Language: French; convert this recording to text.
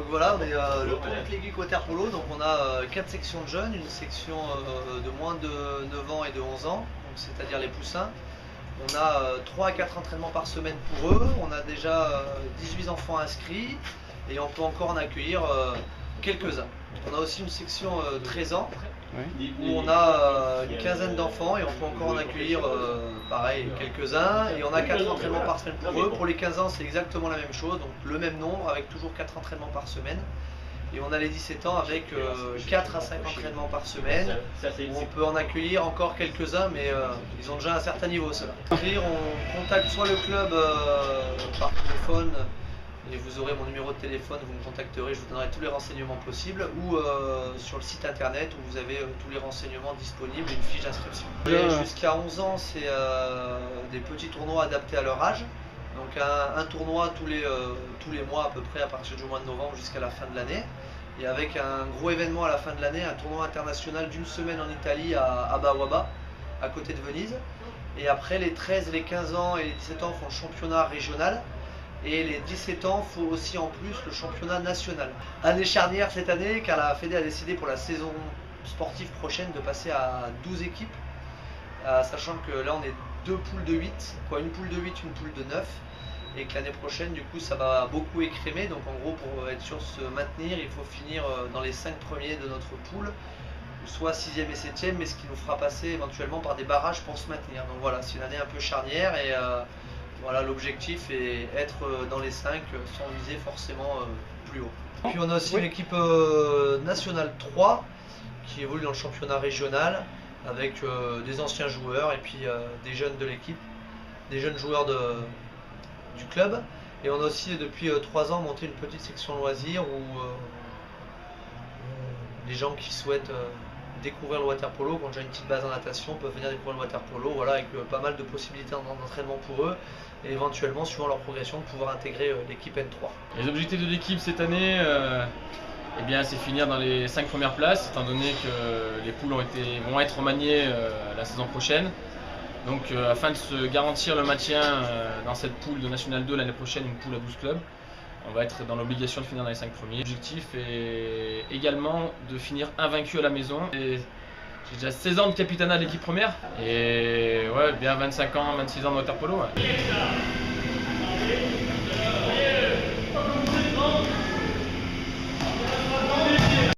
Donc voilà, on est le Comte Léguic Water Polo, donc on a 4 sections de jeunes, une section de moins de 9 ans et de 11 ans, c'est-à-dire les poussins. On a 3 à 4 entraînements par semaine pour eux, on a déjà 18 enfants inscrits et on peut encore en accueillir quelques-uns. On a aussi une section 13 ans où on a une quinzaine d'enfants et on peut encore en accueillir pareil quelques-uns, et on a 4 entraînements par semaine pour eux. Pour les 15 ans c'est exactement la même chose, donc le même nombre avec toujours 4 entraînements par semaine. Et on a les 17 ans avec 4 à 5 entraînements par semaine, où on peut en accueillir encore quelques-uns, mais ils ont déjà un certain niveau ceux-là. On contacte soit le club par téléphone, et vous aurez mon numéro de téléphone, vous me contacterez, je vous donnerai tous les renseignements possibles, ou sur le site internet où vous avez tous les renseignements disponibles et une fiche d'inscription. Jusqu'à 11 ans, c'est des petits tournois adaptés à leur âge. Donc un tournoi tous les mois à peu près à partir du mois de novembre jusqu'à la fin de l'année. Et avec un gros événement à la fin de l'année, un tournoi international d'une semaine en Italie à Bawaba, à côté de Venise. Et après les 13, les 15 ans et les 17 ans font le championnat régional. Et les 17 ans faut aussi en plus le championnat national. Année charnière cette année car la Fédé a décidé pour la saison sportive prochaine de passer à 12 équipes. Sachant que là on est 2 poules de 8, une poule de 8, une poule de 9. Et que l'année prochaine du coup ça va beaucoup écrémer, donc en gros pour être sûr de se maintenir il faut finir dans les 5 premiers de notre poule, soit 6e et 7e, mais ce qui nous fera passer éventuellement par des barrages pour se maintenir. Donc voilà, c'est une année un peu charnière et voilà, l'objectif est être dans les 5 sans viser forcément plus haut. Puis on a aussi l'équipe nationale 3 qui évolue dans le championnat régional avec des anciens joueurs et puis des jeunes de l'équipe, des jeunes joueurs du club. Et on a aussi depuis 3 ans monté une petite section loisirs où les gens qui souhaitent découvrir le water polo, qui ont déjà une petite base en natation, peuvent venir découvrir le water polo, voilà, avec pas mal de possibilités d'entraînement pour eux et éventuellement suivant leur progression de pouvoir intégrer l'équipe N3. Les objectifs de l'équipe cette année, eh bien, c'est finir dans les 5 premières places, étant donné que les poules vont être remaniées la saison prochaine. Donc afin de se garantir le maintien dans cette poule de National 2 l'année prochaine, une poule à 12 clubs, on va être dans l'obligation de finir dans les 5 premiers. L'objectif est également de finir invaincu à la maison. J'ai déjà 16 ans de capitanat de l'équipe première et ouais, bien 25 ans, 26 ans de water polo. Ouais.